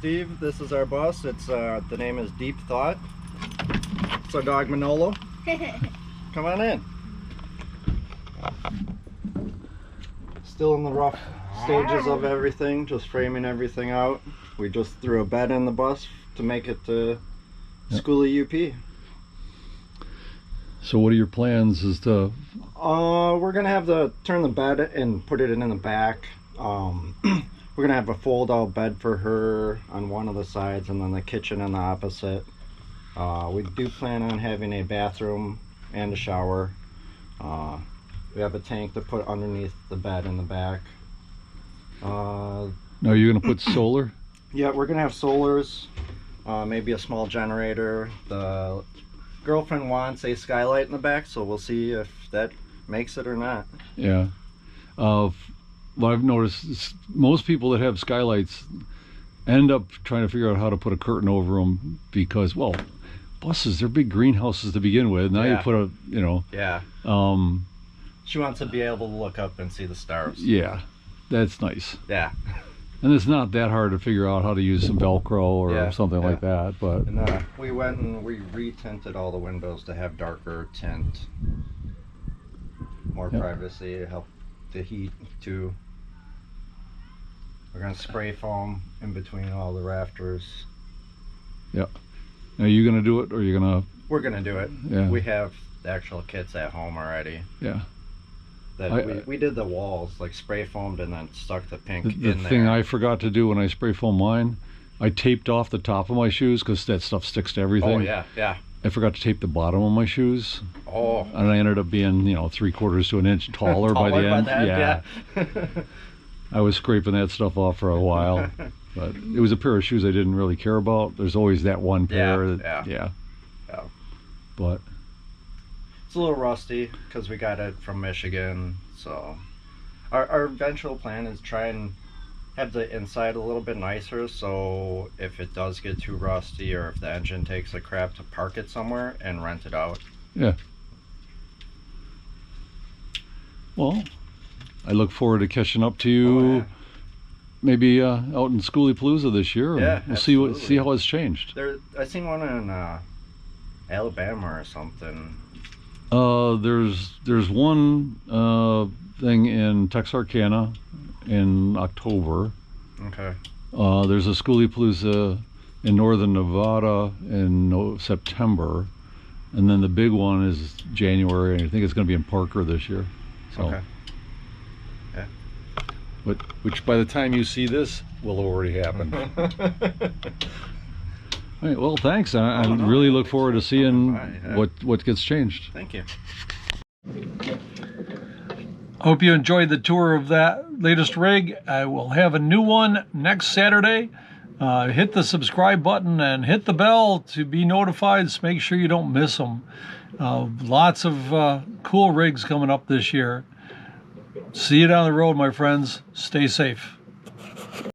Steve. This is our bus. It's the name is Deep Thought. It's our dog Manolo. Come on in. Still in the rough stages of everything, just framing everything out. We just threw a bed in the bus to make it to Skoolie UP. So what are your plans as to... We're gonna have to turn the bed and put it in the back. We're gonna have a fold-out bed for her on one of the sides and then the kitchen on the opposite. We do plan on having a bathroom and a shower. We have a tank to put underneath the bed in the back. Now you're gonna put solar? Yeah, we're gonna have solars, maybe a small generator. The girlfriend wants a skylight in the back, so we'll see if that makes it or not. Yeah. What I've noticed is most people that have skylights end up trying to figure out how to put a curtain over them because, well, buses, they're big greenhouses to begin with. Now you put a, you know. Yeah. She wants to be able to look up and see the stars. Yeah, that's nice. Yeah. And it's not that hard to figure out how to use some Velcro or something like that. But and, we went and we re-tinted all the windows to have darker tint. More privacy, help the heat too. We're gonna spray foam in between all the rafters. Yep. Are you gonna do it or are you gonna? We're gonna do it. Yeah. We have the actual kits at home already. Yeah. That we did the walls, like spray foamed and then stuck the pink in there. The thing I forgot to do when I spray foam mine, I taped off the top of my shoes because that stuff sticks to everything. Oh yeah, yeah. I forgot to tape the bottom of my shoes. Oh. And I ended up being, you know, 3/4 to an inch taller by the end. Yeah. I was scraping that stuff off for a while, but it was a pair of shoes I didn't really care about. There's always that one pair. Yeah. But it's a little rusty because we got it from Michigan. So our eventual plan is try and have the inside a little bit nicer, so if it does get too rusty or if the engine takes a crap, to park it somewhere and rent it out. Yeah. Well, I look forward to catching up to you. Maybe out in Skoolie Palooza this year. Yeah, we'll see how it's changed. I seen one in Alabama or something. There's one thing in Texarkana in October. Okay. There's a Skoolie Palooza in northern Nevada in September, and then the big one is January, and I think it's going to be in Parker this year. So, okay. Yeah. Which by the time you see this will have already happened. All right, well, thanks. I really look forward to seeing what gets changed. Thank you. I hope you enjoyed the tour of that latest rig. I will have a new one next Saturday. Hit the subscribe button and hit the bell to be notified. So make sure you don't miss them. Lots of cool rigs coming up this year. See you down the road, my friends. Stay safe.